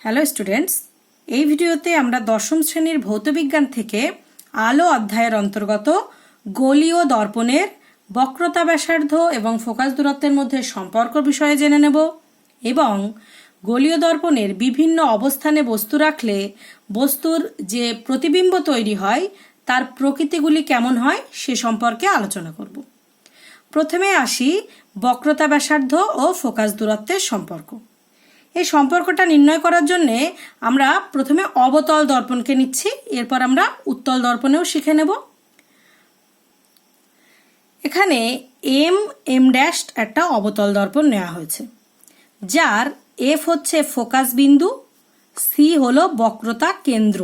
Hello students, এই ভিডিওতে আমরা দশম শ্রেণীর ভৌতবিজ্ঞান থেকে আলো অধ্যায়ের অন্তর্গত গোলীয় দর্পণের বক্রতা ব্যাসার্ধ এবং ফোকাস দূরত্বের মধ্যে সম্পর্ক বিষয়ে জেনে নেব এবং গোলীয় দর্পণের বিভিন্ন অবস্থানে বস্তু রাখলে বস্তুর যে প্রতিবিম্ব তৈরি হয় তার প্রকৃতিগুলি কেমন হয় সে সম্পর্কে আলোচনা করব। প্রথমে আসি বক্রতা ব্যাসার্ধ ও ফোকাস দূরত্বের সম্পর্ক। এই সম্পর্কটা নির্ণয় করার জন্য আমরা প্রথমে অবতল দর্পণকে নিচ্ছি, এরপর আমরা উত্তল দর্পণেও শিখে নেব। এখানে এম ড্যাশ একটা অবতল দর্পণ নেওয়া হয়েছে, যার এফ হচ্ছে ফোকাস বিন্দু, সি হলো বক্রতা কেন্দ্র।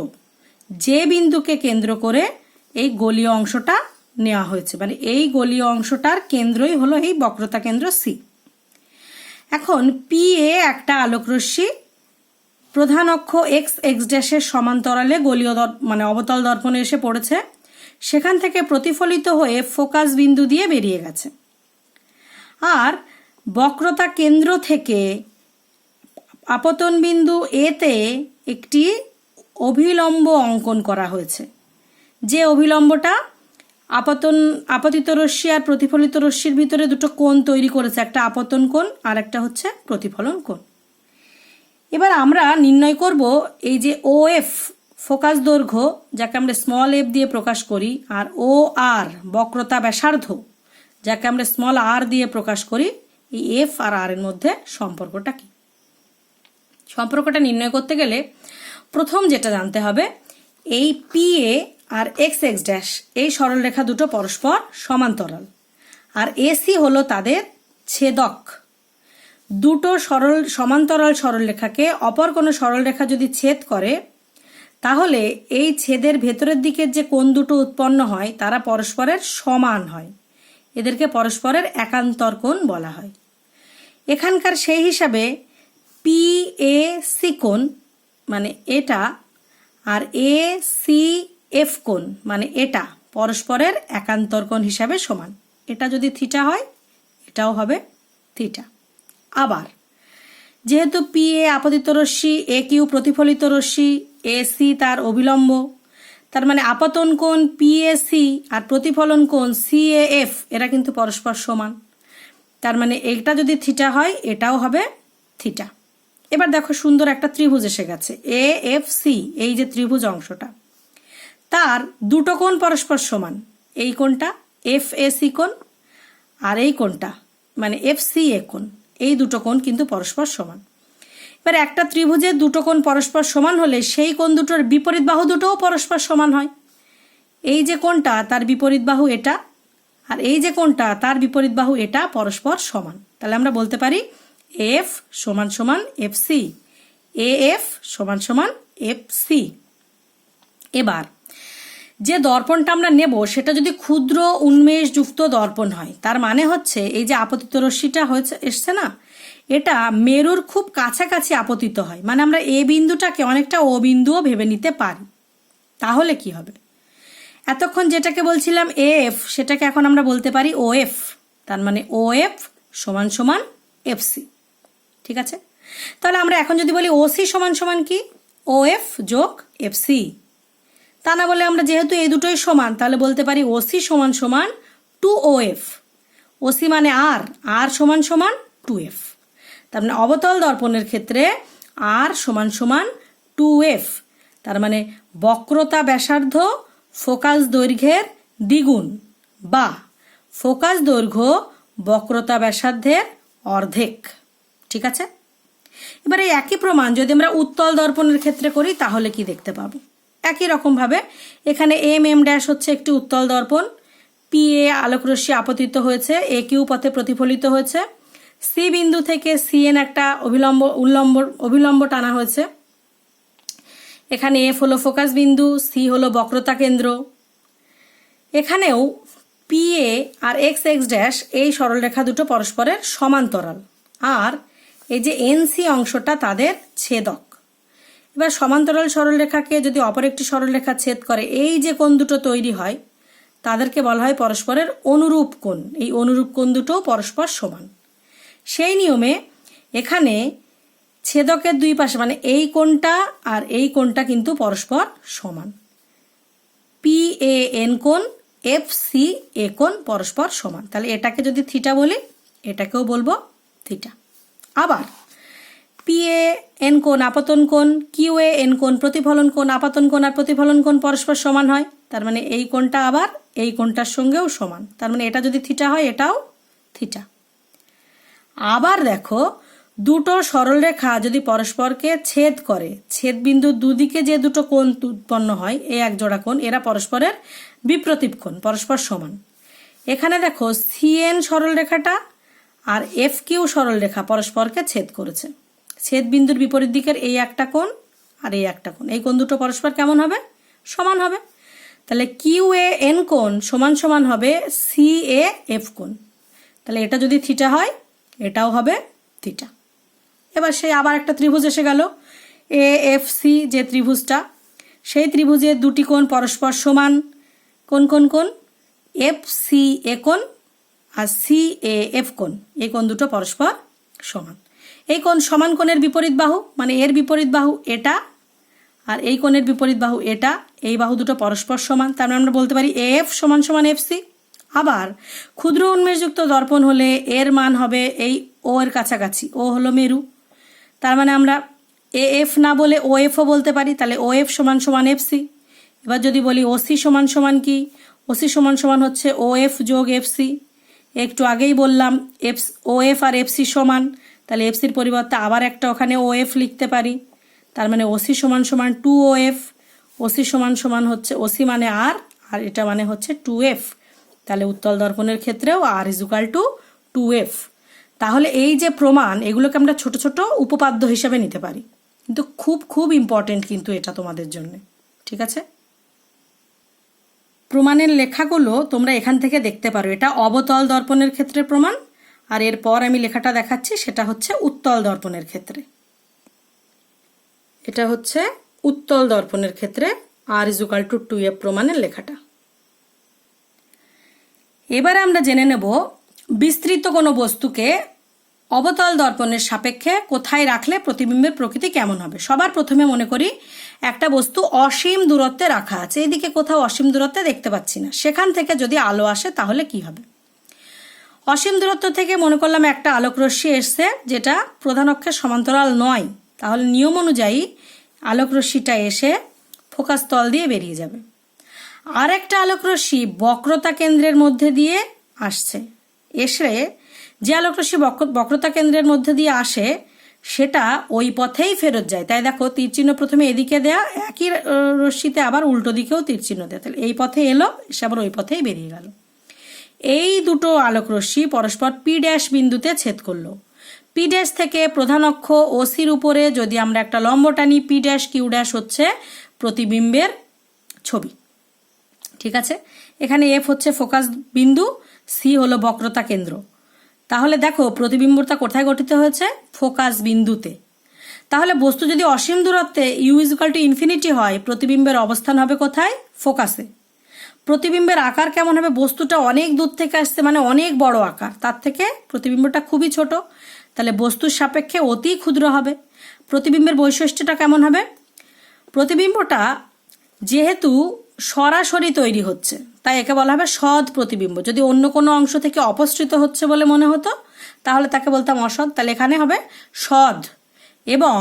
যে বিন্দুকে কেন্দ্র করে এই গোলীয় অংশটা নেওয়া হয়েছে, মানে এই গোলীয় অংশটার কেন্দ্রই হলো এই বক্রতা কেন্দ্র সি। এখন পি এ একটা আলোকরশ্মি প্রধান অক্ষ এক্স এক্স ড্যাশের সমান্তরালে গোলীয় মানে অবতল দর্পণে এসে পড়েছে, সেখান থেকে প্রতিফলিত হয়ে ফোকাস বিন্দু দিয়ে বেরিয়ে গেছে। আর বক্রতা কেন্দ্র থেকে আপতন বিন্দু এতে একটি অভিলম্ব অঙ্কন করা হয়েছে, যে অভিলম্বটা আপতিত রশ্মি আর প্রতিফলিত রশ্মির ভিতরে দুটো কোণ তৈরি করেছে, একটা আপতন কোণ আর একটা হচ্ছে প্রতিফলন কোণ। এবার আমরা নির্ণয় করব এই যে ও এফ ফোকাস দৈর্ঘ্য, যাকে আমরা স্মল এফ দিয়ে প্রকাশ করি, আর ও আর বক্রতা ব্যাসার্ধ, যাকে আমরা স্মল আর দিয়ে প্রকাশ করি, এই এফ আর আর এর মধ্যে সম্পর্কটা কি। সম্পর্কটা নির্ণয় করতে গেলে প্রথম যেটা জানতে হবে, এই P A R X X dash এই সরলরেখা দুটো পরস্পর সমান্তরাল, আর এসি হলো তাদের ছেদক। দুটো সমান্তরাল সরলরেখাকে অপর কোনো সরলরেখা যদি ছেদ করে, তাহলে এই ছেদের ভেতরের দিকের যে কোণ দুটো উৎপন্ন হয় তারা পরস্পরের সমান হয়, এদেরকে পরস্পরের একান্তর কোণ বলা হয়। এখানকার সেই হিসাবে পি এ সি কোণ মানে এটা, আর এ সি এফ কোণ মানে এটা পরস্পরের একান্তর কোণ হিসাবে সমান। এটা যদি থিটা হয় এটাও হবে থিটা। আবার যেহেতু পি এ আপতিত রশ্মি, এ কিউ প্রতিফলিত রশ্মি, এ সি তার অভিলম্ব, তার মানে আপতন কোণ পি এ সি আর প্রতিফলন কোণ সি এ এফ এরা কিন্তু পরস্পর সমান। তার মানে এটা যদি থিটা হয় এটাও হবে থিটা। এবার দেখো সুন্দর একটা ত্রিভুজ এসে গেছে, এ এফ সি, এই যে ত্রিভুজ অংশটা, তার দুটো কোণ পরস্পর সমান। এই কোণটা এফ এ সি কোণ আর এই কোণটা মানে এফ সি এ কোণ, এই দুটো কোণ কিন্তু পরস্পর সমান। এবার একটা ত্রিভুজের দুটো কোণ পরস্পর সমান হলে সেই কোণ দুটোর বিপরীত বাহু দুটোও পরস্পর সমান হয়। এই যে কোণটা তার বিপরীত বাহু এটা, আর এই যে কোণটা তার বিপরীত বাহু এটা পরস্পর সমান। তাহলে আমরা বলতে পারি এফ সমান সমান এফ সি, এ এফ সমান সমান এফ সি। এবার যে দর্পণটা আমরা নেব সেটা যদি ক্ষুদ্র উন্মেষযুক্ত দর্পণ হয়, তার মানে হচ্ছে এই যে আপতিত রশ্মিটা এসছে না, এটা মেরুর খুব কাছাকাছি আপতিত হয়, মানে আমরা এ বিন্দুটাকে অনেকটা ও বিন্দুও ভেবে নিতে পারি। তাহলে কি হবে, এতক্ষণ যেটাকে বলছিলাম এফ সেটাকে এখন আমরা বলতে পারি ও এফ, তার মানে ও এফ সমান সমান এফ সি। ঠিক আছে, তাহলে আমরা এখন যদি বলি ও সি সমান সমান কি, ও এফ যোগ এফ সি। তা না বলে আমরা যেহেতু এই দুটোই সমান, তাহলে বলতে পারি ওসি সমান সমান টু ও এফ। ওসি মানে আর, আর সমান সমান টু এফ। তার মানে অবতল দর্পণের ক্ষেত্রে আর সমান সমান টু এফ, তার মানে বক্রতা ব্যাসার্ধ ফোকাস দৈর্ঘ্যের দ্বিগুণ, বা ফোকাস দৈর্ঘ্য বক্রতা ব্যাসার্ধের অর্ধেক। ঠিক আছে, এবার এই একই প্রমাণ যদি আমরা উত্তল দর্পণের ক্ষেত্রে করি তাহলে কি দেখতে পাবো। একই রকমভাবে এখানে এম ড্যাশ হচ্ছে একটি উত্তল দর্পণ, পি এ আলোকরশ্মি আপতিত হয়েছে, এ কিউ পথে প্রতিফলিত হয়েছে, সি বিন্দু থেকে সি এন একটা অভিলম্ব টানা হয়েছে। এখানে এফ হলো ফোকাস বিন্দু, সি হলো বক্রতা কেন্দ্র। এখানেও P A R X X dash এই সরলরেখা দুটো পরস্পরের সমান্তরাল, আর এই যে এনসি অংশটা তাদের ছেদক। এবার সমান্তরাল সরলরেখাকে যদি অপর একটি সরলরেখা ছেদ করে, এই যে কোণ দুটো তৈরি হয় তাদেরকে বলা হয় পরস্পরের অনুরূপ কোণ। এই অনুরূপ কোণ দুটো পরস্পর সমান। সেই নিয়মে এখানে ছেদকের দুই পাশে মানে এই কোণটা আর এই কোণটা কিন্তু পরস্পর সমান। PAN কোণ FCA কোণ পরস্পর সমান। তাহলে এটাকে যদি থিটা বলি, এটাকেও বলবো থিটা। আবার PAN কোণ আপতন কোণ, QAN কোণ প্রতিফলন কোণ, আপতন কোণ আর প্রতিফলন কোণ পরস্পর সমান হয়। তার মানে এই কোণটা আবার এই কোণটার সঙ্গেও সমান। তার মানে এটা যদি থিটা হয়, এটাও থিটা। আবার দেখো, দুটো সরলরেখা যদি পরস্পরকে ছেদ করে, ছেদ বিন্দুর দুদিকে যে দুটো কোণ উৎপন্ন হয়, এই এক জোড়া কোণ, এরা পরস্পরের বিপ্রতীপ কোণ, পরস্পর সমান। এখানে দেখো CN সরলরেখাটা আর FQ সরলরেখা পরস্পরকে ছেদ করেছে। ছেদ বিন্দুর বিপরীত দিকের এই একটা কোণ আর এই একটা কোণ, এই কোণ দুটো পরস্পর কেমন হবে? সমান হবে। তাহলে QAN কোণ সমান সমান হবে CAF কোণ। তাহলে এটা যদি থিটা হয়, এটাও হবে থিটা। এবার সেই আবার একটা ত্রিভুজ এসে গেল, AFC যে ত্রিভুজটা, সেই ত্রিভুজের দুটি কোণ পরস্পর সমান। কোন কোন কোণ? FCA কোণ আর CAF কোণ, এই কোণ দুটো পরস্পর সমান। এই কোণ সমান কোণের বিপরীত বাহু, মানে এর বিপরীত বাহু এটা আর এই কোণের বিপরীত বাহু এটা, এই বাহু দুটো পরস্পর সমান। তার মানে আমরা বলতে পারি AF সমান সমান FC। আবার ক্ষুদ্র উন্মেষযুক্ত দর্পণ হলে এর মান হবে এই ও এর কাছাকাছি, ও হলো মেরু। তার মানে আমরা AF না বলে OF ও বলতে পারি। তাহলে OF সমান সমান FC। এবার যদি বলি OC সমান সমান কি? OC সমান সমান হচ্ছে OF যোগ FC। একটু আগেই বললাম OF আর FC সমান, তাহলে FCর পরিবর্তে আবার একটা ওখানে OF লিখতে পারি। তার মানে OC সমান সমান 2OF। OC সমান সমান হচ্ছে OC মানে R আর এটা মানে হচ্ছে 2F। তাহলে উত্তল দর্পণের ক্ষেত্রেও R = 2F। তাহলে এই যে প্রমাণ, এগুলোকে আমরা ছোট ছোট উপপাদ্য হিসেবে নিতে পারি, কিন্তু খুব খুব ইম্পর্টেন্ট কিন্তু এটা তোমাদের জন্য। ঠিক আছে, প্রমাণের লেখাগুলো তোমরা এখান থেকে দেখতে পারো। এটা অবতল দর্পণের ক্ষেত্রে প্রমাণ, আর এরপর আমি লেখাটা দেখাচ্ছি সেটা হচ্ছে উত্তল দর্পণের ক্ষেত্রে। এটা হচ্ছে উত্তল দর্পণের ক্ষেত্রে R = 2F প্রমাণের লেখাটা। এবারে আমরা জেনে নেব বিস্তৃত কোনো বস্তুকে অবতল দর্পণের সাপেক্ষে কোথায় রাখলে প্রতিবিম্বের প্রকৃতি কেমন হবে। সবার প্রথমে মনে করি একটা বস্তু অসীম দূরত্বে রাখা আছে, এইদিকে কোথাও অসীম দূরত্বে দেখতে পাচ্ছি না, সেখান থেকে যদি আলো আসে তাহলে কি হবে। অসীম দূরত্ব থেকে মনে করলাম একটা আলোকরশ্মি এসছে যেটা প্রধান অক্ষের সমান্তরাল নয়, তাহলে নিয়ম অনুযায়ী আলোকরশ্মিটা এসে ফোকাস তল দিয়ে বেরিয়ে যাবে। আর একটা আলোকরশ্মি বক্রতা কেন্দ্রের মধ্যে দিয়ে আসছে, এসে যে আলোকরশ্মি বক্রতা কেন্দ্রের মধ্যে দিয়ে আসে সেটা ওই পথেই ফেরত যায়। তাই দেখো তীরচিহ্ন প্রথমে এদিকে দেয়া, একই রশ্মিতে আবার উল্টো দিকেও তীরচিহ্ন দেয়া, তাহলে এই পথে এলো, এসে আবার ওই পথেই বেরিয়ে গেল। এই দুটো আলোকরশ্মি পরস্পর P' বিন্দুতে ছেদ করলো। P' থেকে প্রধান অক্ষ OCর উপরে যদি আমরা একটা লম্ব টানি, P', Q' হচ্ছে প্রতিবিম্বের ছবি। ঠিক আছে, এখানে F হচ্ছে ফোকাস বিন্দু, C হলো বক্রতা কেন্দ্র। তাহলে দেখো প্রতিবিম্বটা কোথায় গঠিত হয়েছে? ফোকাস বিন্দুতে। তাহলে বস্তু যদি অসীম দূরত্বে U = হয়, প্রতিবিম্বের অবস্থান হবে কোথায়? ফোকাসে। প্রতিবিম্বের আকার কেমন হবে? বস্তুটা অনেক দূর থেকে আসছে মানে অনেক বড় আকার, তার থেকে প্রতিবিম্বটা খুবই ছোট, তাহলে বস্তুর সাপেক্ষে অতি ক্ষুদ্র হবে। প্রতিবিম্বের বৈশিষ্ট্যটা কেমন হবে? প্রতিবিম্বটা যেহেতু সরাসরি তৈরি হচ্ছে তাই একে বলা হবে সৎ প্রতিবিম্ব। যদি অন্য কোনো অংশ থেকে অপসৃত হচ্ছে বলে মনে হতো তাহলে তাকে বলতাম অসৎ, তাহলে এখানে হবে সৎ। এবং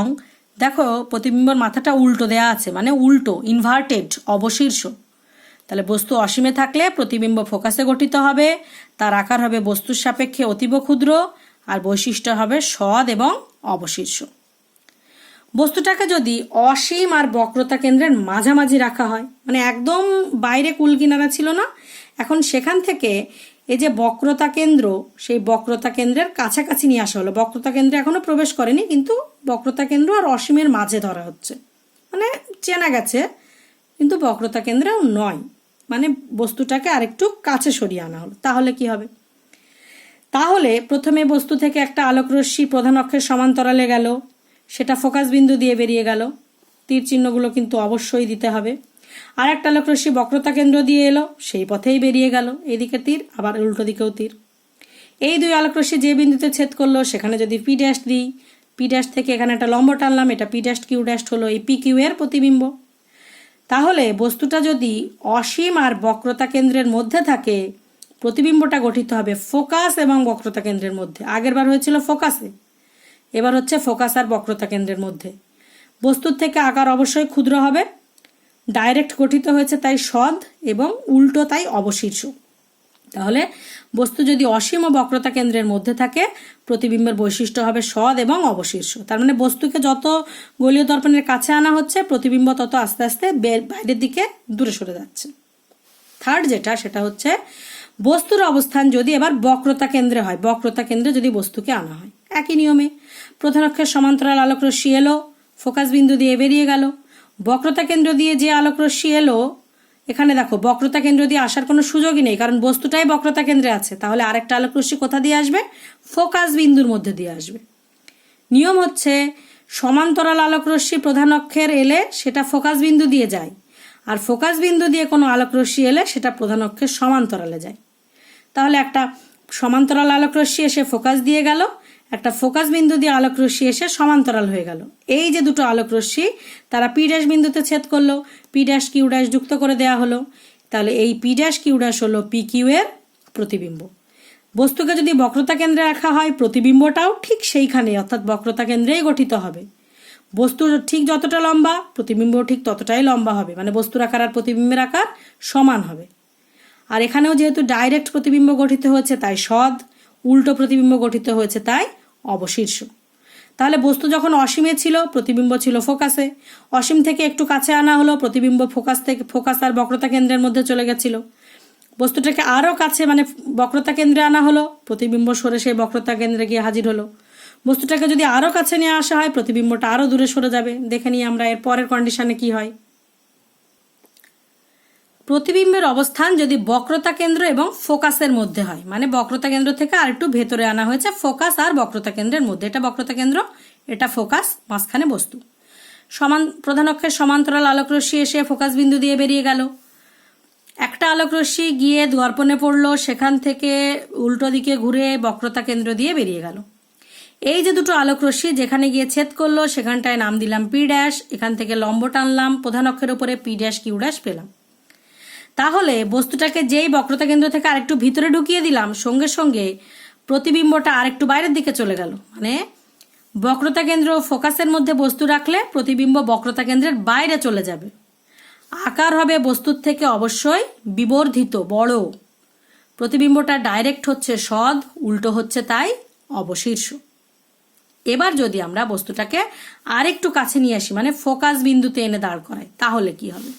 দেখো প্রতিবিম্বর মাথাটা উল্টো দেয়া আছে, মানে উল্টো, ইনভার্টেড, অবশীর্ষ। তাহলে বস্তু অসীমে থাকলে প্রতিবিম্ব ফোকাসে গঠিত হবে, তার আকার হবে বস্তুর সাপেক্ষে অতীব ক্ষুদ্র, আর বৈশিষ্ট্য হবে সৎ এবং অবশীর্ষ। বস্তুটাকে যদি অসীম আর বক্রতা কেন্দ্রের মাঝামাঝি রাখা হয়, মানে একদম বাইরে কুলকিনারা ছিল না, এখন সেখান থেকে এই যে বক্রতা কেন্দ্র, সেই বক্রতা কেন্দ্রের কাছাকাছি নিয়ে আসা হলো। বক্রতা কেন্দ্রে এখনো প্রবেশ করেনি, কিন্তু বক্রতা কেন্দ্র আর অসীমের মাঝে ধরা হচ্ছে, মানে চেনা গেছে, কিন্তু বক্রতা কেন্দ্রেও নয়, মানে বস্তুটাকে আরেকটু কাছে সরিয়ে আনা হলো। তাহলে কি হবে? তাহলে প্রথমে বস্তু থেকে একটা আলোকরশ্মি প্রধান অক্ষের সমান্তরালে গেল, সেটা ফোকাস বিন্দু দিয়ে বেরিয়ে গেল, তীর চিহ্নগুলো কিন্তু অবশ্যই দিতে হবে। আর একটা আলোকরশ্মি বক্রতা কেন্দ্র দিয়ে এলো, সেই পথেই বেরিয়ে গেল, এইদিকে তীর, আবার উল্টো দিকেও তীর। এই দুই আলোকরশ্মি যে বিন্দুতে ছেদ করলো সেখানে যদি P' দিই, পি ড্যাশ থেকে এখানে একটা লম্ব টানলাম, এটা পি ড্যাশ কিউ ড্যাশ হলো এই পি কিউ এর প্রতিবিম্ব। তাহলে বস্তুটা যদি অসীম আর বক্রতা কেন্দ্রের মধ্যে থাকে, প্রতিবিম্বটা গঠিত হবে ফোকাস এবং বক্রতা কেন্দ্রের মধ্যে। আগের বার হয়েছিল ফোকাসে, এবার হচ্ছে ফোকাস আর বক্রতা কেন্দ্রের মধ্যে। বস্তুর থেকে আকার অবশ্যই ক্ষুদ্র হবে, ডাইরেক্ট গঠিত হয়েছে তাই সদ এবং উল্টো তাই অবশীর্ষ। তাহলে বস্তু যদি অসীম ও বক্রতা কেন্দ্রের মধ্যে থাকে, প্রতিবিম্বের বৈশিষ্ট্য হবে সদ এবং অবশীর্ষ। তার মানে বস্তুকে যত গোলীয় দর্পণের কাছে আনা হচ্ছে, প্রতিবিম্ব তত আস্তে আস্তে বাইরের দিকে দূরে সরে যাচ্ছে। থার্ড যেটা, সেটা হচ্ছে বস্তুর অবস্থান যদি এবার বক্রতা কেন্দ্রে হয়, বক্রতা কেন্দ্রে যদি বস্তুকে আনা হয়, একই নিয়মে প্রধান অক্ষের সমান্তরাল আলোক রশ্মি এলো, ফোকাস বিন্দু দিয়ে বেরিয়ে গেল। বক্রতা কেন্দ্র দিয়ে যে আলোক রশ্মি এলো, এখানে দেখো বক্রতা কেন্দ্র দিয়ে আসার কোনো সুযোগই নেই, কারণ বস্তুটাই বক্রতা কেন্দ্রে আছে। তাহলে আরেকটা আলোক রশ্মি কোথা দিয়ে আসবে? ফোকাস বিন্দুর মধ্যে দিয়ে আসবে। নিয়ম হচ্ছে সমান্তরাল আলোক রশ্মি প্রধান অক্ষের এলে সেটা ফোকাস বিন্দু দিয়ে যায়, আর ফোকাস বিন্দু দিয়ে কোনো আলোক রশ্মি এলে সেটা প্রধান অক্ষের সমান্তরালে যায়। তাহলে একটা সমান্তরাল আলোক রশ্মি এসে ফোকাস দিয়ে গেল, একটা ফোকাস বিন্দু দিয়ে আলোক রশ্মি এসে সমান্তরাল হয়ে গেল। এই যে দুটো আলোক রশ্মি, তারা পি ড্যাশ বিন্দুতে ছেদ করলো, পি ড্যাশ কিউ ড্যাশ যুক্ত করে দেওয়া হলো। তাহলে এই পি ড্যাশ কিউ ড্যাশ হলো পি কিউ এর প্রতিবিম্ব। বস্তুকে যদি বক্রতা কেন্দ্রে রাখা হয়, প্রতিবিম্বটাও ঠিক সেইখানে অর্থাৎ বক্রতা কেন্দ্রেই গঠিত হবে। বস্তুর ঠিক যতটা লম্বা, প্রতিবিম্ব ঠিক ততটাই লম্বা হবে, মানে বস্তুর আকার আর প্রতিবিম্বের আকার সমান হবে। আর এখানেও যেহেতু ডাইরেক্ট প্রতিবিম্ব গঠিত হয়েছে তাই সদ, উল্টো প্রতিবিম্ব গঠিত হয়েছে তাই অবশীর্ষ। তাহলে বস্তু যখন অসীমে ছিল, প্রতিবিম্ব ছিল ফোকাসে, অসীম থেকে একটু কাছে আনা হলো, প্রতিবিম্ব ফোকাস আর বক্রতা কেন্দ্রের মধ্যে চলে গেছিল। বস্তুটাকে আরও কাছে মানে বক্রতা কেন্দ্রে আনা হলো, প্রতিবিম্ব সরে সেই বক্রতা কেন্দ্রে গিয়ে হাজির হলো। বস্তুটাকে যদি আরও কাছে নিয়ে আসা হয়, প্রতিবিম্বটা আরও দূরে সরে যাবে। দেখে নিই আমরা এর পরের কন্ডিশনে কি হয়। প্রতিবিম্বের অবস্থান যদি বক্রতা কেন্দ্র এবং ফোকাসের মধ্যে হয়, মানে বক্রতা কেন্দ্র থেকে আর একটু ভেতরে আনা হয়েছে ফোকাস আর বক্রতা কেন্দ্রের মধ্যে। এটা বক্রতা কেন্দ্র, এটা ফোকাস, মাঝখানে বস্তু। প্রধান অক্ষের সমান্তরাল আলোক রশ্মি এসে ফোকাস বিন্দু দিয়ে বেরিয়ে গেল। একটা আলোক রশ্মি গিয়ে দর্পণে পড়লো, সেখান থেকে উল্টো দিকে ঘুরে বক্রতা কেন্দ্র দিয়ে বেরিয়ে গেল। এই যে দুটো আলোক রশ্মি যেখানে গিয়ে ছেদ করলো, সেখানটায় নাম দিলাম পি ড্যাশ, এখান থেকে লম্ব টানলাম, প্রধান অক্ষের উপরে পি ড্যাশ কিউ ড্যাশ পেলাম। তাহলে বস্তুটাকে যেই বক্রতা কেন্দ্র থেকে আরেকটু ভিতরে ঢুকিয়ে দিলাম, সঙ্গে সঙ্গে প্রতিবিম্বটা আরেকটু বাইরের দিকে চলে গেল। মানে বক্রতা কেন্দ্র ফোকাসের মধ্যে বস্তু রাখলে প্রতিবিম্ব বক্রতা কেন্দ্রের বাইরে চলে যাবে। আকার হবে বস্তুর থেকে অবশ্যই বিবর্ধিত, বড়। প্রতিবিম্বটা ডাইরেক্ট হচ্ছে সদ, উল্টো হচ্ছে তাই অবশীর্ষ। এবার যদি আমরা বস্তুটাকে আরেকটু কাছে নিয়ে আসি, মানে ফোকাস বিন্দুতে এনে দাঁড় করাই, তাহলে কি হবে?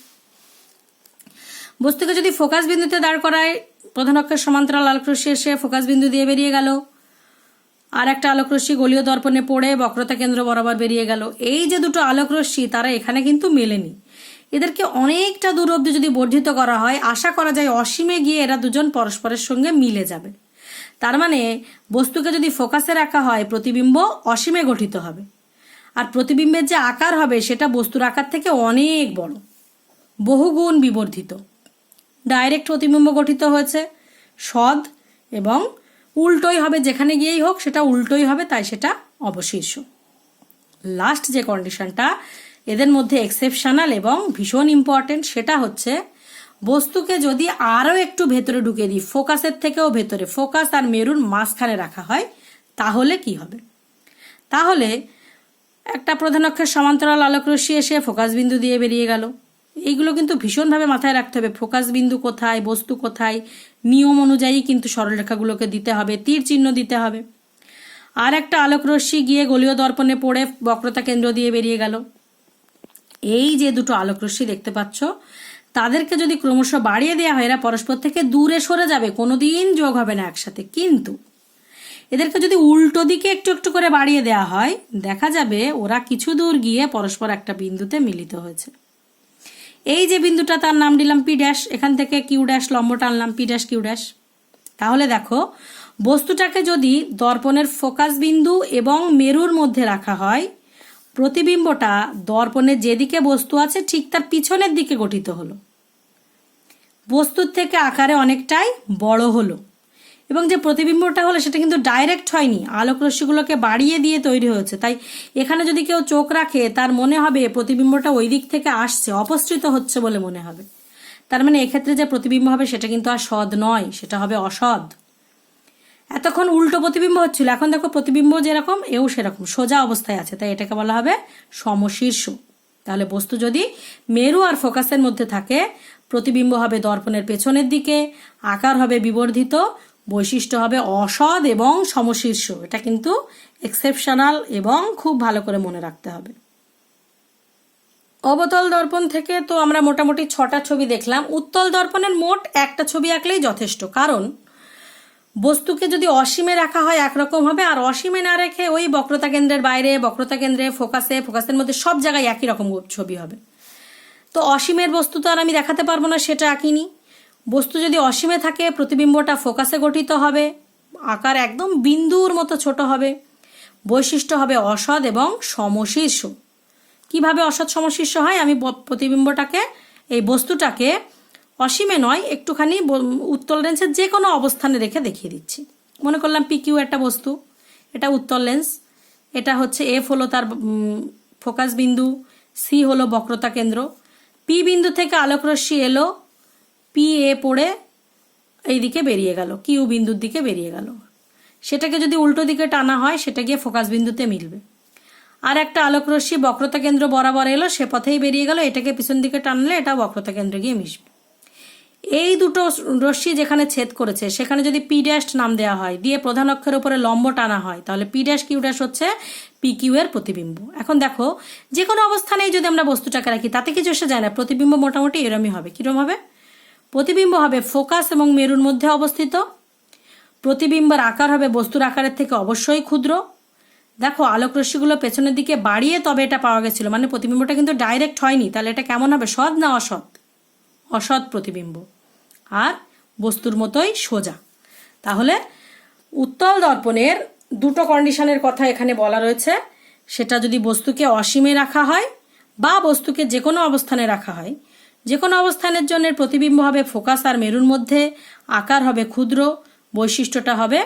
বস্তুকে যদি ফোকাস বিন্দুতে দাঁড় করায়, প্রধান অক্ষের সমান্তরাল আলোক রশ্মি এসে ফোকাস বিন্দু দিয়ে বেরিয়ে গেল, আর একটা আলোক রশ্মি গোলীয় দর্পণে পড়ে বক্রতা কেন্দ্র বরাবর বেরিয়ে গেল। এই যে দুটো আলোক রশ্মি, তারা এখানে কিন্তু মেলেনি। এদেরকে অনেকটা দূর অবধি যদি বর্ধিত করা হয়, আশা করা যায় অসীমে গিয়ে এরা দুজন পরস্পরের সঙ্গে মিলে যাবে। তার মানে বস্তুকে যদি ফোকাসে রাখা হয়, প্রতিবিম্ব অসীমে গঠিত হবে, আর প্রতিবিম্বের যে আকার হবে সেটা বস্তুর আকার থেকে অনেক বড়, বহুগুণ বিবর্ধিত। ডাইরেক্ট প্রতিবিম্ব গঠিত হয়েছে সদ, এবং উল্টোই হবে, যেখানে গিয়েই হোক সেটা উল্টোই হবে, তাই সেটা অবশীর্ষ। লাস্ট যে কন্ডিশনটা এদের মধ্যে এক্সেপশনাল এবং ভীষণ ইম্পর্টেন্ট, সেটা হচ্ছে বস্তুকে যদি আরও একটু ভেতরে ঢুকিয়ে দিই, ফোকাসের থেকেও ভেতরে, ফোকাস আর মেরুর মাঝখানে রাখা হয়, তাহলে কি হবে? তাহলে একটা প্রধান অক্ষের সমান্তরাল আলোক রশ্মি এসে ফোকাস বিন্দু দিয়ে বেরিয়ে গেল। এইগুলো কিন্তু ভীষণভাবে মাথায় রাখতে হবে, ফোকাস বিন্দু কোথায়, বস্তু কোথায়, নিয়ম অনুযায়ী কিন্তু সরলরেখাগুলোকে দিতে হবে, তীর চিহ্ন দিতে হবে। আর একটা আলোক রশ্মি গিয়ে গোলীয় দর্পণে পড়ে বক্রতা কেন্দ্র দিয়ে বেরিয়ে গেল। এই যে দুটো আলোক রশ্মি দেখতে পাচ্ছ, তাদেরকে যদি ক্রমশ বাড়িয়ে দেওয়া হয়, এরা পরস্পর থেকে দূরে সরে যাবে, কোনোদিন যোগ হবে না একসাথে। কিন্তু এদেরকে যদি উল্টো দিকে একটু একটু করে বাড়িয়ে দেওয়া হয়, দেখা যাবে ওরা কিছু দূর গিয়ে পরস্পর একটা বিন্দুতে মিলিত হয়েছে। এই যে বিন্দুটা, তার নাম দিলাম পি ড্যাশ, এখান থেকে কিউ ড্যাশ লম্ব টানলাম, পি ড্যাশ কিউ ড্যাশ। তাহলে দেখো, বস্তুটাকে যদি দর্পণের ফোকাস বিন্দু এবং মেরুর মধ্যে রাখা হয়, প্রতিবিম্বটা দর্পণের যেদিকে বস্তু আছে ঠিক তার পিছনের দিকে গঠিত হলো, বস্তুর থেকে আকারে অনেকটাই বড় হলো। এবং যে প্রতিবিম্বটা হলো সেটা কিন্তু ডাইরেক্ট হয়নি, আলোক রশ্মিগুলোকে বাড়িয়ে দিয়ে তৈরি হয়েছে। তাই এখানে যদি কেউ চোখ রাখে তার মনে হবে প্রতিবিম্বটা ওই দিক থেকে আসছে, অপসৃত হচ্ছে বলে মনে হবে। তার মানে এক্ষেত্রে যে প্রতিবিম্ব হবে সেটা কিন্তু আর সৎ নয়, সেটা হবে অসৎ। এতক্ষণ উল্টো প্রতিবিম্ব হচ্ছিল, এখন দেখো প্রতিবিম্ব যেরকম এও সেরকম সোজা অবস্থায় আছে, তাই এটাকে বলা হবে সমশীর্ষ। তাহলে বস্তু যদি মেরু আর ফোকাসের মধ্যে থাকে, প্রতিবিম্ব হবে দর্পণের পেছনের দিকে, আকার হবে বিবর্ধিত, বৈশিষ্ট্য হবে অসৎ এবং সমশীর্ষ। এটা কিন্তু এক্সেপশনাল এবং খুব ভালো করে মনে রাখতে হবে। অবতল দর্পণ থেকে তো আমরা মোটামুটি 6টা ছবি দেখলাম। উত্তল দর্পণের মোট একটা ছবি আঁকলেই যথেষ্ট, কারণ বস্তুকে যদি অসীমে রাখা হয় একরকম হবে, আর অসীমে না রেখে ওই বক্রতা কেন্দ্রের বাইরে, বক্রতা কেন্দ্রে, ফোকাসের মধ্যে সব জায়গায় একই রকম ছবি হবে। তো অসীমের বস্তু তো আর আমি দেখাতে পারবো না, সেটা আঁকিনি। বস্তু যদি অসীমে থাকে প্রতিবিম্বটা ফোকাসে গঠিত হবে, আকার একদম বিন্দুর মতো ছোট হবে, বৈশিষ্ট্য হবে অসৎ এবং সমশীর্ষ। কিভাবে অসৎ সমশীর্ষ হয়, আমি প্রতিবিম্বটাকে, এই বস্তুটাকে অসীমে নয় একটুখানি উত্তল লেন্সের যে কোনো অবস্থানে রেখে দেখিয়ে দিচ্ছি। মনে করলাম পিকিউ একটা বস্তু, এটা উত্তল লেন্স, এটা হচ্ছে এফ হলো তার ফোকাস বিন্দু, সি হলো বক্রতা কেন্দ্র। পি বিন্দু থেকে আলোকরশ্মি এলো, পি এ পড়ে এই দিকে বেরিয়ে গেল, কিউ বিন্দুর দিকে বেরিয়ে গেল। সেটাকে যদি উল্টো দিকে টানা হয় সেটা গিয়ে ফোকাস বিন্দুতে মিলবে। আর একটা আলোকরশ্মি বক্রতা কেন্দ্র বরাবর এলো, সে পথেই বেরিয়ে গেল, এটাকে পিছন দিকে টানলে এটা বক্রতা কেন্দ্রে গিয়ে মিশবে। এই দুটো রশ্মি যেখানে ছেদ করেছে সেখানে যদি পি ড্যাশ নাম দেওয়া হয়, দিয়ে প্রধান অক্ষের উপরে লম্ব টানা হয়, তাহলে পি ড্যাশ কিউ ড্যাশ হচ্ছে পি কিউ এর প্রতিবিম্ব। এখন দেখো যে কোনো অবস্থানেই যদি আমরা বস্তুটাকে রাখি তাতে কিছু এসে যায় না, প্রতিবিম্ব মোটামুটি এরমই হবে। কিরম হবে? প্রতিবিম্ব হবে ফোকাস এবং মেরুর মধ্যে অবস্থিত, প্রতিবিম্বের আকার হবে বস্তুর আকারের থেকে অবশ্যই ক্ষুদ্র। দেখো আলোক রশ্মিগুলো পেছনের দিকে বাড়িয়ে তবে এটা পাওয়া গেছিল, মানে প্রতিবিম্বটা কিন্তু ডাইরেক্ট হয়নি। তাহলে এটা কেমন হবে, সৎ না অসৎ? অসৎ প্রতিবিম্ব, আর বস্তুর মতোই সোজা। তাহলে উত্তল দর্পণের দুটো কন্ডিশনের কথা এখানে বলা রয়েছে। সেটা যদি বস্তুকে অসীমে রাখা হয় বা বস্তুকে যে কোনো অবস্থানে রাখা হয়, যে কোনো অবস্থানের জন্য প্রতিবিম্ব হবে ফোকাস আর মেরুর মধ্যে, আকার হবে ক্ষুদ্র, বৈশিষ্ট্যটা হবে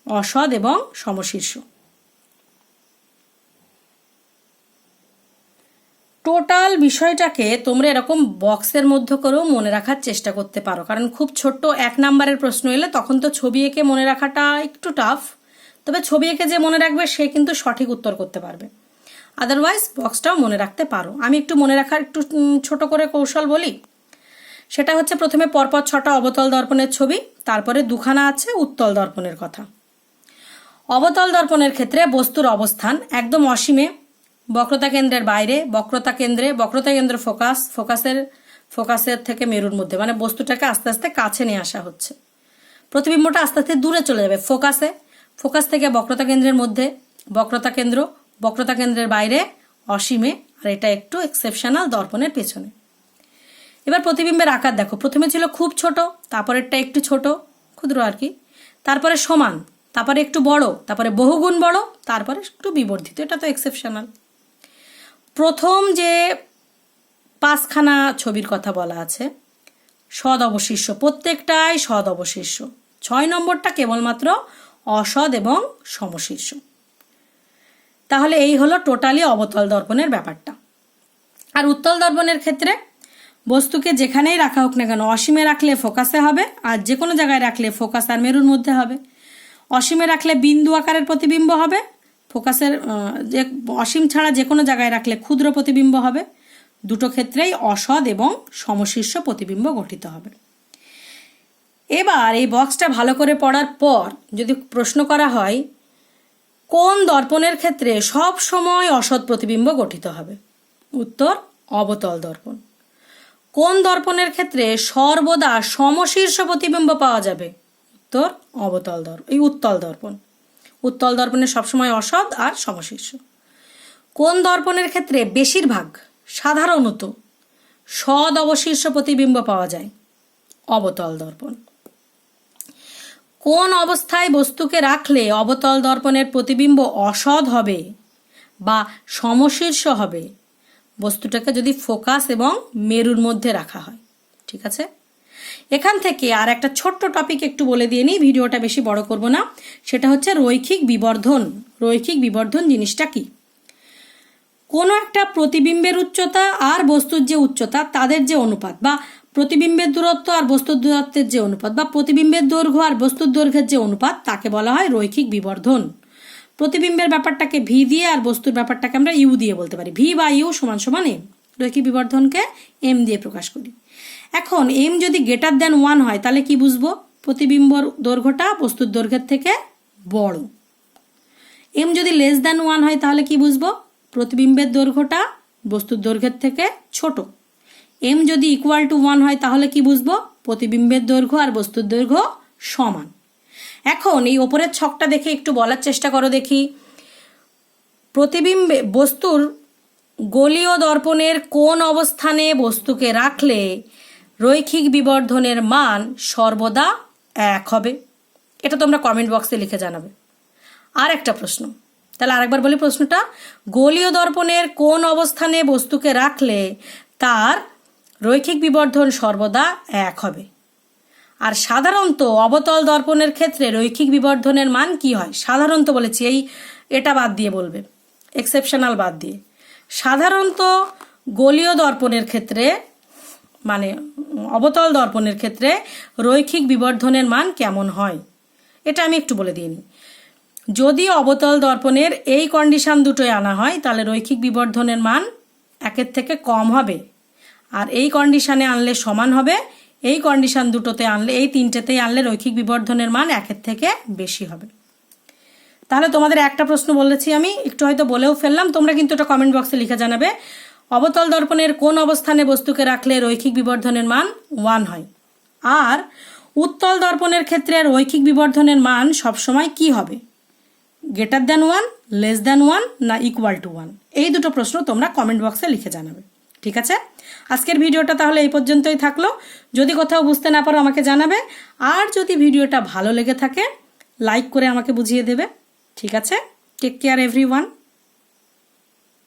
অসৎ এবং সমশীর্ষ। টোটাল বিষয়টাকে তোমরা এরকম বক্সের মধ্যে করেও মনে রাখার চেষ্টা করতে পারো, কারণ খুব ছোট্ট 1 নাম্বারের প্রশ্ন এলে তখন তো ছবি এঁকে মনে রাখাটা একটু টাফ। তবে ছবি এঁকে যে মনে রাখবে সে কিন্তু সঠিক উত্তর করতে পারবে, আদারওয়াইজ বক্সটাও মনে রাখতে পারো। আমি একটু মনে রাখার একটু ছোট করে কৌশল বলি। সেটা হচ্ছে প্রথমে পরপর 6টা অবতল দর্পণের ছবি, তারপরে 2খানা আছে উত্তল দর্পণের কথা। অবতল দর্পণের ক্ষেত্রে বস্তুর অবস্থান একদম অসীমে, বক্রতা কেন্দ্রের বাইরে, বক্রতা কেন্দ্র ফোকাসের থেকে মেরুর মধ্যে, মানে বস্তুটাকে আস্তে আস্তে কাছে নিয়ে আসা হচ্ছে। প্রতিবিম্বটা আস্তে আস্তে দূরে চলে যাবে ফোকাস থেকে বক্রতা কেন্দ্রের মধ্যে, বক্রতা কেন্দ্রের বাইরে, অসীমে, আর এটা একটু এক্সেপশনাল দর্পণের পেছনে। এবার প্রতিবিম্বের আকার দেখো, প্রথমে ছিল খুব ছোট, তারপরেরটা একটু ছোট, ক্ষুদ্র আর কি, তারপরে সমান, তারপরে একটু বড়, তারপরে বহুগুণ বড়, তারপরে একটু বিবর্ধিত। এটা তো এক্সেপশনাল। প্রথম যে 5খানা ছবির কথা বলা আছে সদ অবশিষ্ট, প্রত্যেকটাই সদ অবশিষ্ট। 6 নম্বরটা কেবলমাত্র অসদ এবং সমশীর্ষ। তাহলে এই হলো টোটালি অবতল দর্পণের ব্যাপারটা। আর উত্তল দর্পণের ক্ষেত্রে বস্তুকে যেখানেই রাখা হোক না কেন, অসীমে রাখলে ফোকাসে হবে, আর যে কোনো জায়গায় রাখলে ফোকাস আর মেরুর মধ্যে হবে। অসীমে রাখলে বিন্দু আকারের প্রতিবিম্ব হবে, ফোকাসের অসীম ছাড়া যে কোনো জায়গায় রাখলে ক্ষুদ্র প্রতিবিম্ব হবে। দুটো ক্ষেত্রেই অসৎ এবং সমশীর্ষ প্রতিবিম্ব গঠিত হবে। এবার এই বক্সটা ভালো করে পড়ার পর যদি প্রশ্ন করা হয় কোন দর্পণের ক্ষেত্রে সব সময় অসৎ প্রতিবিম্ব গঠিত হবে, উত্তর অবতল দর্পণ। কোন দর্পণের ক্ষেত্রে সর্বদা সমশীর্ষ প্রতিবিম্ব পাওয়া যাবে, উত্তর উত্তল দর্পণ। উত্তল দর্পণে সবসময় অসৎ আর সমশীর্ষ। কোন দর্পণের ক্ষেত্রে বেশিরভাগ সাধারণত সদ অবশীর্ষ প্রতিবিম্ব পাওয়া যায়, অবতল দর্পণ। কোন অবস্থায় বস্তুকে রাখলে অবতল দর্পণের প্রতিবিম্ব অসৎ হবে বা সমশীর্ষ হবে, বস্তুটাকে যদি ফোকাস এবং মেরুর মধ্যে রাখা হয়। ঠিক আছে, এখান থেকে আর একটা ছোট্ট টপিক একটু বলে দিয়ে নিই, ভিডিওটা বেশি বড় করব না। সেটা হচ্ছে রৈখিক বিবর্ধন। রৈখিক বিবর্ধন জিনিসটা কি? কোনো একটা প্রতিবিম্বের উচ্চতা আর বস্তুর যে উচ্চতা তাদের যে অনুপাত, বা প্রতিবিম্বের দূরত্ব আর বস্তুর দূরত্বের যে অনুপাত, বা প্রতিবিম্বের দৈর্ঘ্য আর বস্তুর দৈর্ঘ্যের যে অনুপাত, তাকে বলা হয় রৈখিক বিবর্ধন। প্রতিবিম্বের ব্যাপারটাকে ভি দিয়ে আর বস্তুর ব্যাপারটাকে আমরা ইউ দিয়ে বলতে পারি। ভি বা ইউ সমান সমান এম। রৈখিক বিবর্ধনকে এম দিয়ে প্রকাশ করি। এখন এম যদি গ্রেটার দ্যান 1 হয় তাহলে কি বুঝবো? প্রতিবিম্বর দৈর্ঘ্যটা বস্তুর দৈর্ঘ্যের থেকে বড়। এম যদি লেস দ্যান 1 হয় তাহলে কি বুঝবো? প্রতিবিম্বের দৈর্ঘ্যটা বস্তুর দৈর্ঘ্যের থেকে ছোট। এম যদি ইকুয়াল টু 1 হয় তাহলে কি বুঝবো? প্রতিবিম্বের দৈর্ঘ্য আর বস্তুর দৈর্ঘ্য সমান। এখন এই ওপরের ছকটা দেখে একটু বলার চেষ্টা করো দেখি। প্রতিবিম্বে বস্তুর গোলীয় দর্পণের কোন অবস্থানে বস্তুকে রাখলে রৈখিক বিবর্ধনের মান সর্বদা 1 হবে? এটা তোমরা কমেন্ট বক্সে লিখে জানাবে। আর একটা প্রশ্ন, তাহলে আরেকবার বলি প্রশ্নটা। গোলীয় দর্পণের কোন অবস্থানে বস্তুকে রাখলে তার রৈখিক বিবর্ধন সর্বদা 1 হবে? আর সাধারণত অবতল দর্পণের ক্ষেত্রে রৈখিক বিবর্ধনের মান কি হয়? সাধারণত বলেছি, এটা বাদ দিয়ে বলবে, এক্সেপশনাল বাদ দিয়ে। সাধারণত গোলীয় দর্পণের ক্ষেত্রে, মানে অবতল দর্পণের ক্ষেত্রে রৈখিক বিবর্ধনের মান কেমন হয় এটা আমি একটু বলে দিই। যদি অবতল দর্পণের এই কন্ডিশন দুটোই আনা হয় তাহলে রৈখিক বিবর্ধনের মান 1 থেকে কম হবে, আর এই কন্ডিশনে আনলে সমান হবে। এই কন্ডিশন দুটোতে আনলে, এই তিনটেতেই আনলে রৈখিক বিবর্ধনের মান 1 থেকে বেশি হবে। তাহলে তোমাদের একটা প্রশ্ন বলেছি আমি, একটু হয়তো বলেও ফেললাম, তোমরা কিন্তু এটা কমেন্ট বক্সে লিখে জানাবে। অবতল দর্পণের কোন অবস্থানে বস্তুকে রাখলে রৈখিক বিবর্ধনের মান 1 হয়? আর উত্তল দর্পণের ক্ষেত্রে রৈখিক বিবর্ধনের মান সবসময় কি হবে? গ্রেটার দ্যান 1, লেস দ্যান 1, না ইকুয়াল টু 1? এই দুটো প্রশ্ন তোমরা কমেন্ট বক্সে লিখে জানাবে। ঠিক আছে, আজকের ভিডিওটা তাহলে এই পর্যন্তই থাকলো। যদি কোথাও বুঝতে না পারো আমাকে জানাবে, আর যদি ভিডিওটা ভালো লেগে থাকে লাইক করে আমাকে বুঝিয়ে দেবে। ঠিক আছে, টেক কেয়ার এভরিওয়ান।